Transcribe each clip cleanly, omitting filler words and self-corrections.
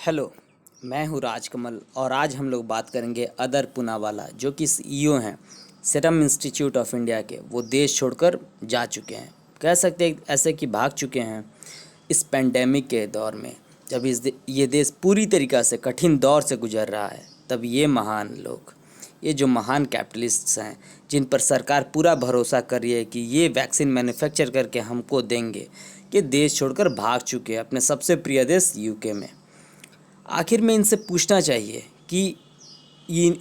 Hello. मैं हूँ राजकमल और आज हम लोग बात करेंगे अदर पूनावाला जो कि सीईओ हैं सीरम इंस्टीट्यूट ऑफ इंडिया के। वो देश छोड़कर जा चुके हैं, कह सकते हैं ऐसे कि भाग चुके हैं इस पेंडेमिक के दौर में। जब ये देश पूरी तरीक़ा से कठिन दौर से गुजर रहा है, तब ये महान लोग, ये जो महान कैपिटलिस्ट्स हैं, जिन पर सरकार पूरा भरोसा कर रही है कि ये वैक्सीन मैन्युफैक्चर करके हमको देंगे, ये देश छोड़कर भाग चुके हैं अपने सबसे प्रिय देश यूके में। आखिर में इनसे पूछना चाहिए कि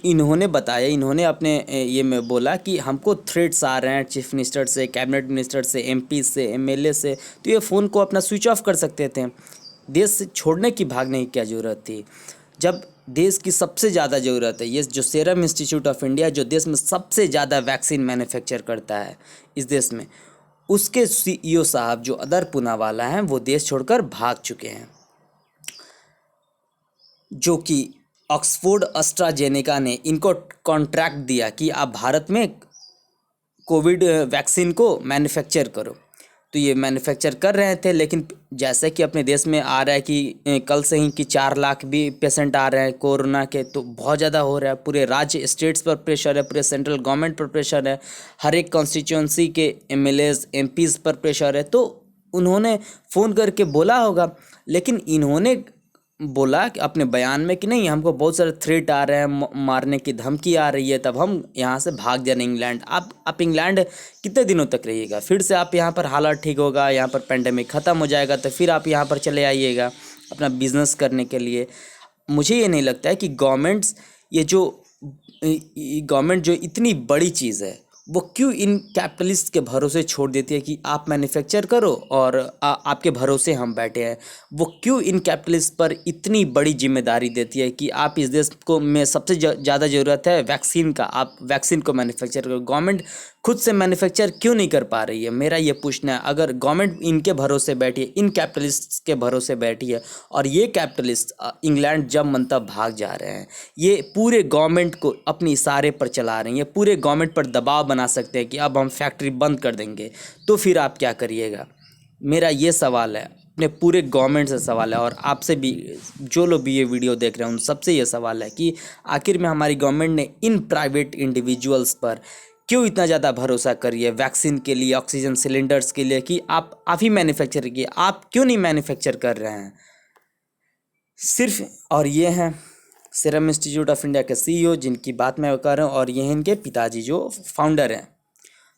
इन्होंने बताया, इन्होंने अपने ये में बोला कि हमको थ्रेट्स आ रहे हैं चीफ मिनिस्टर से, कैबिनेट मिनिस्टर से, एमपी से, एमएलए से, तो ये फ़ोन को अपना स्विच ऑफ कर सकते थे। देश से छोड़ने की भागने की क्या ज़रूरत थी, जब देश की सबसे ज़्यादा ज़रूरत है। ये जो सीरम इंस्टीट्यूट ऑफ इंडिया जो देश में सबसे ज़्यादा वैक्सीन मैन्युफैक्चर करता है इस देश में, उसके सीईओ साहब जो अदर पूनावाला हैं, वो देश छोड़कर भाग चुके हैं। जो कि ऑक्सफोर्ड एस्ट्राजेनेका ने इनको कॉन्ट्रैक्ट दिया कि आप भारत में कोविड वैक्सीन को मैन्युफैक्चर करो, तो ये मैन्युफैक्चर कर रहे थे। लेकिन जैसे कि अपने देश में आ रहा है कि कल से ही कि 4 लाख भी पेशेंट आ रहे हैं कोरोना के, तो बहुत ज़्यादा हो रहा है। पूरे राज्य स्टेट्स पर प्रेशर है, पूरे सेंट्रल गवर्नमेंट पर प्रेशर है, हर एक कॉन्स्टिट्यूंसी के एमएलएज एमपीज़ पर प्रेशर है। तो उन्होंने फ़ोन करके बोला होगा, लेकिन इन्होंने बोला कि अपने बयान में कि नहीं, हमको बहुत सारे थ्रेट आ रहे हैं, मारने की धमकी आ रही है, तब हम यहाँ से भाग जा रहे हैं इंग्लैंड। आप इंग्लैंड कितने दिनों तक रहिएगा? फिर से आप यहाँ पर हालात ठीक होगा, यहाँ पर पेंडेमिक ख़त्म हो जाएगा, तो फिर आप यहाँ पर चले आइएगा अपना बिजनेस करने के लिए। मुझे ये नहीं लगता है कि गवर्नमेंट जो इतनी बड़ी चीज़ है, वो क्यों इन कैपिटलिस्ट के भरोसे छोड़ देती है कि आप मैन्युफैक्चर करो और आपके भरोसे हम बैठे हैं। वो क्यों इन कैपिटलिस्ट पर इतनी बड़ी जिम्मेदारी देती है कि आप इस देश को में सबसे ज़्यादा ज़रूरत है वैक्सीन का, आप वैक्सीन को मैन्युफैक्चर करो। गवर्नमेंट खुद से मैन्युफैक्चर क्यों नहीं कर पा रही है? मेरा ये पूछना है। अगर गवर्नमेंट इनके भरोसे बैठी है, इन कैपिटलिस्ट के भरोसे बैठी है, और ये कैपिटलिस्ट इंग्लैंड जब मन तब भाग जा रहे हैं, ये पूरे गवर्नमेंट को अपने इशारे पर चला रहे हैं, ये पूरे गवर्नमेंट पर दबाव बना सकते हैं कि अब हम फैक्ट्री बंद कर देंगे, तो फिर आप क्या करिएगा? मेरा ये सवाल है, अपने पूरे गवर्नमेंट से सवाल है, और आपसे भी, जो लोग भी ये वीडियो देख रहे हैं, उन सबसे ये सवाल है कि आखिर में हमारी गवर्नमेंट ने इन प्राइवेट इंडिविजुअल्स पर क्यों इतना ज़्यादा भरोसा करिए वैक्सीन के लिए, ऑक्सीजन सिलेंडर्स के लिए, कि आप ही मैन्युफैक्चर कीजिए। आप क्यों नहीं मैन्युफैक्चर कर रहे हैं सिर्फ? और ये हैं सीरम इंस्टीट्यूट ऑफ इंडिया के सीईओ, जिनकी बात मैं कर रहा हूँ, और ये हैं इनके पिताजी जो फाउंडर हैं।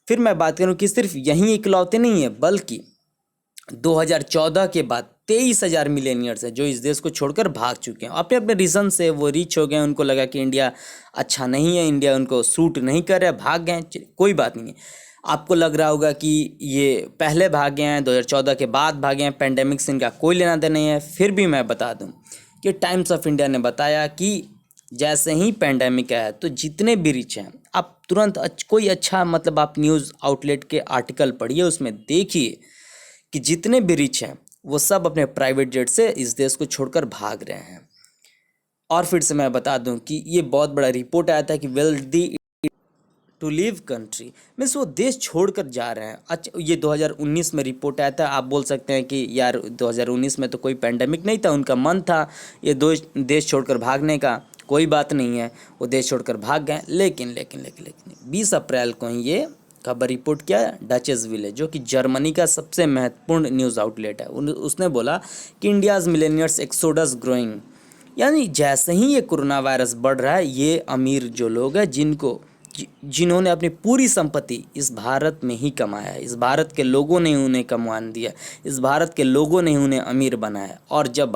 फिर मैं बात करूँ कि सिर्फ यहीं इकलौते नहीं है, बल्कि 2014 के बाद 23,000 मिलेनियर्स हैं जो इस देश को छोड़कर भाग चुके हैं। अपने अपने रीज़न से वो रीच हो गए, उनको लगा कि इंडिया अच्छा नहीं है, इंडिया उनको सूट नहीं कर रहा है, भाग गए। कोई बात नहीं है। आपको लग रहा होगा कि ये पहले भागे हैं, 2014 के बाद भागे हैं, पेंडेमिक से इनका कोई लेना देना नहीं है। फिर भी मैं बता दूं कि टाइम्स ऑफ इंडिया ने बताया कि जैसे ही पेंडेमिक आया, तो जितने भी रिच हैं, आप तुरंत कोई अच्छा, मतलब आप न्यूज़ आउटलेट के आर्टिकल पढ़िए, उसमें देखिए कि जितने भी रिच हैं वो सब अपने प्राइवेट जेट से इस देश को छोड़कर भाग रहे हैं। और फिर से मैं बता दूं कि ये बहुत बड़ा रिपोर्ट आया था कि wealthy to leave country means वो देश छोड़कर जा रहे हैं। अच्छा, ये 2019 में रिपोर्ट आया था। आप बोल सकते हैं कि यार 2019 में तो कोई पेंडेमिक नहीं था, उनका मन था ये देश छोड़कर भागने का, कोई बात नहीं है, वो देश छोड़कर भाग गए। लेकिन 20 अप्रैल को ही ये खबर रिपोर्ट किया डचेस विले, जो कि जर्मनी का सबसे महत्वपूर्ण न्यूज़ आउटलेट है। उसने बोला कि इंडियाज़ मिलेनियर्स एक्सोडस ग्रोइंग, यानी जैसे ही ये कोरोना वायरस बढ़ रहा है, ये अमीर जो लोग हैं जिन्होंने अपनी पूरी संपत्ति इस भारत में ही कमाया है, इस भारत के लोगों ने उन्हें कमान दिया, इस भारत के लोगों ने उन्हें अमीर बनाया। और जब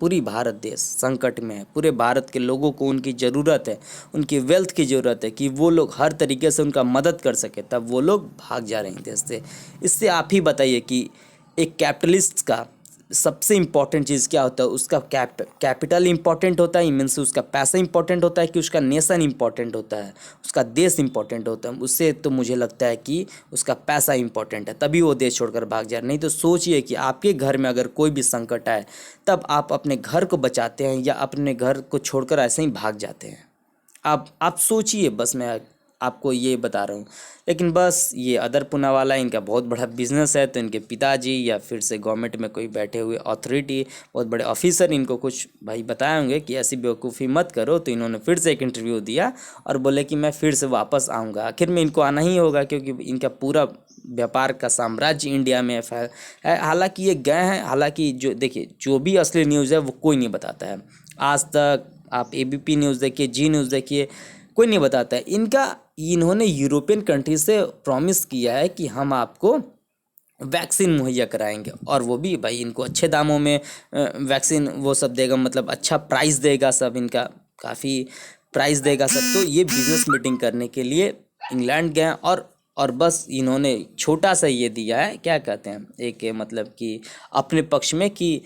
पूरी भारत देश संकट में है, पूरे भारत के लोगों को उनकी ज़रूरत है, उनकी वेल्थ की ज़रूरत है कि वो लोग हर तरीके से उनका मदद कर सके, तब वो लोग भाग जा रहे हैं देश से। इससे आप ही बताइए कि एक कैपिटलिस्ट का सबसे इम्पॉर्टेंट चीज़ क्या होता है? उसका कैपिटल इम्पॉर्टेंट होता है, मीन्स उसका पैसा इम्पॉर्टेंट होता है, कि उसका नेशन इम्पॉर्टेंट होता है, उसका देश इम्पॉर्टेंट होता है? उससे तो मुझे लगता है कि उसका पैसा इम्पॉर्टेंट है, तभी वो देश छोड़कर भाग जाए। नहीं तो सोचिए कि आपके घर में अगर कोई भी संकट आए, तब आप अपने घर को बचाते हैं या अपने घर को छोड़कर ऐसे ही भाग जाते हैं? आप सोचिए, बस मैं आपको ये बता रहा हूँ। लेकिन बस ये अदर पूनावाला इनका बहुत बड़ा बिजनेस है, तो इनके पिताजी या फिर से गवर्नमेंट में कोई बैठे हुए अथॉरिटी, बहुत बड़े ऑफिसर इनको कुछ भाई बताए होंगे कि ऐसी बेवकूफ़ी मत करो, तो इन्होंने फिर से एक इंटरव्यू दिया और बोले कि मैं फिर से वापस आऊँगा। आखिर में इनको आना ही होगा, क्योंकि इनका पूरा व्यापार का साम्राज्य इंडिया में है। हालांकि ये गए हैं, हालांकि जो देखिए जो भी असली न्यूज़ है वो कोई नहीं बताता है। आज तक आप एबीपी न्यूज़ देखिए, जी न्यूज़ देखिए, कोई नहीं बताता है। इन्होंने यूरोपियन कंट्री से प्रॉमिस किया है कि हम आपको वैक्सीन मुहैया कराएंगे, और वो भी भाई इनको अच्छे दामों में वैक्सीन वो सब देगा, मतलब अच्छा प्राइस देगा, सब इनका काफ़ी प्राइस देगा सब। तो ये बिजनेस मीटिंग करने के लिए इंग्लैंड गए, और बस इन्होंने छोटा सा ये दिया है, क्या कहते हैं, एक मतलब कि अपने पक्ष में कि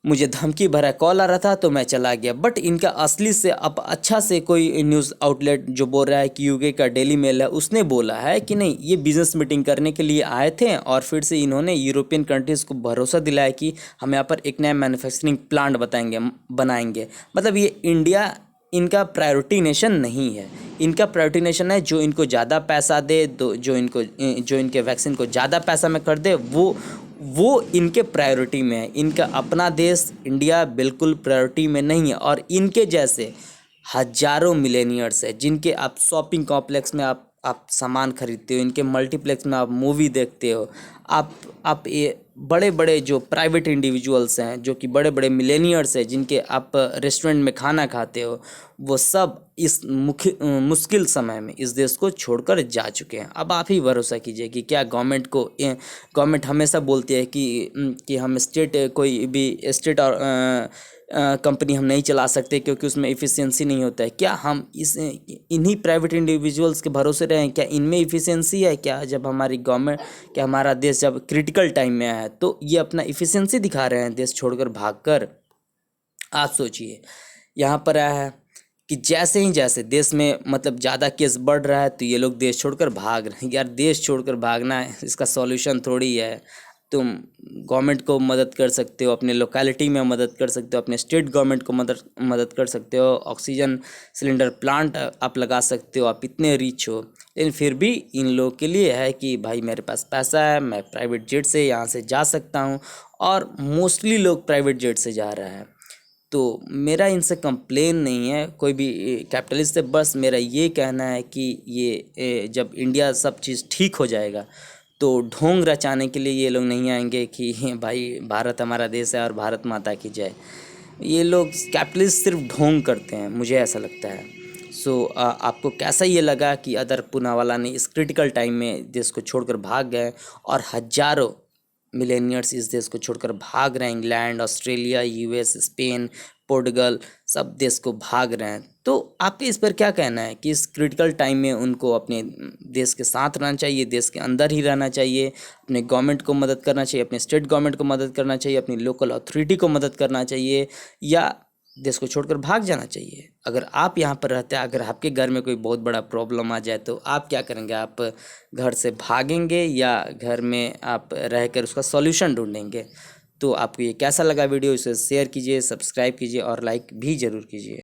मुझे धमकी भरा कॉल आ रहा था तो मैं चला गया। बट इनका असली से अब अच्छा से कोई न्यूज़ आउटलेट जो बोल रहा है कि यूके का डेली मेल है, उसने बोला है कि नहीं, ये बिजनेस मीटिंग करने के लिए आए थे, और फिर से इन्होंने यूरोपियन कंट्रीज़ को भरोसा दिलाया कि हम यहाँ पर एक नया मैन्युफैक्चरिंग प्लांट बनाएंगे। मतलब ये इंडिया इनका प्रायोरिटी नेशन नहीं है, इनका प्रायोरिटी नेशन है जो इनको ज़्यादा पैसा दे, जो इनके वैक्सीन को ज़्यादा पैसा में कर दे, वो इनके प्रायोरिटी में है। इनका अपना देश इंडिया बिल्कुल प्रायोरिटी में नहीं है। और इनके जैसे हजारों मिलेनियर्स है, जिनके आप शॉपिंग कॉम्प्लेक्स में आप सामान खरीदते हो, इनके मल्टीप्लेक्स में आप मूवी देखते हो, आप ये बड़े बड़े जो प्राइवेट इंडिविजुअल्स हैं, जो कि बड़े बड़े मिलेनियर्स हैं, जिनके आप रेस्टोरेंट में खाना खाते हो, वो सब इस मुश्किल समय में इस देश को छोड़कर जा चुके हैं। अब आप ही भरोसा कीजिए कि क्या गवर्नमेंट हमेशा बोलती है कि हम कोई भी स्टेट और कंपनी हम नहीं चला सकते क्योंकि उसमें इफ़िशियंसी नहीं होता है। क्या हम इन्हीं प्राइवेट इंडिविजुअल्स के भरोसे रहें? क्या इनमें इफ़िशियंसी है? क्या जब हमारी गवर्नमेंट, क्या हमारा देश जब क्रिटिकल टाइम में आया है तो ये अपना इफ़िशियंसी दिखा रहे हैं देश छोड़कर भागकर? आप सोचिए, यहाँ पर आया है कि जैसे देश में मतलब ज़्यादा केस बढ़ रहा है तो ये लोग देश छोड़कर भाग रहे हैं। यार देश छोड़कर भागना है, इसका सॉल्यूशन थोड़ी है। तुम गवर्नमेंट को मदद कर सकते हो, अपने लोकेलिटी में मदद कर सकते हो, अपने स्टेट गवर्नमेंट को मदद कर सकते हो, ऑक्सीजन सिलेंडर प्लांट आप लगा सकते हो, आप इतने रिच हो। लेकिन फिर भी इन लोगों के लिए है कि भाई मेरे पास पैसा है, मैं प्राइवेट जेट से यहाँ से जा सकता हूँ, और मोस्टली लोग प्राइवेट जेट से जा रहा है। तो मेरा इनसे कंप्लेन नहीं है कोई भी कैपिटलिस्ट से, बस मेरा ये कहना है कि ये जब इंडिया सब चीज़ ठीक हो जाएगा तो ढोंग रचाने के लिए ये लोग नहीं आएंगे कि भाई भारत हमारा देश है और भारत माता की जय। ये लोग कैपिटलिस्ट सिर्फ ढोंग करते हैं, मुझे ऐसा लगता है। आपको कैसा ये लगा कि अदर पूनावाला ने इस क्रिटिकल टाइम में देश को छोड़कर भाग गए, और हजारों मिलेनियर्स इस देश को छोड़कर भाग रहे हैं, England, Australia, US, Spain, Portugal, सब देश को भाग रहे हैं। तो आपके इस पर क्या कहना है कि इस क्रिटिकल टाइम में उनको अपने देश के साथ रहना चाहिए, देश के अंदर ही रहना चाहिए, अपने गवर्नमेंट को मदद करना चाहिए, अपने स्टेट गवर्नमेंट को मदद करना चाहिए, अपनी लोकल अथॉरिटी को मदद करना चाहिए, या देश को छोड़कर भाग जाना चाहिए? अगर आप यहाँ पर रहते हैं, अगर आपके घर में कोई बहुत बड़ा प्रॉब्लम आ जाए तो आप क्या करेंगे? आप घर से भागेंगे या घर में आप रहकर उसका सॉल्यूशन ढूंढेंगे? तो आपको ये कैसा लगा वीडियो, इसे शेयर कीजिए, सब्सक्राइब कीजिए और लाइक भी ज़रूर कीजिए।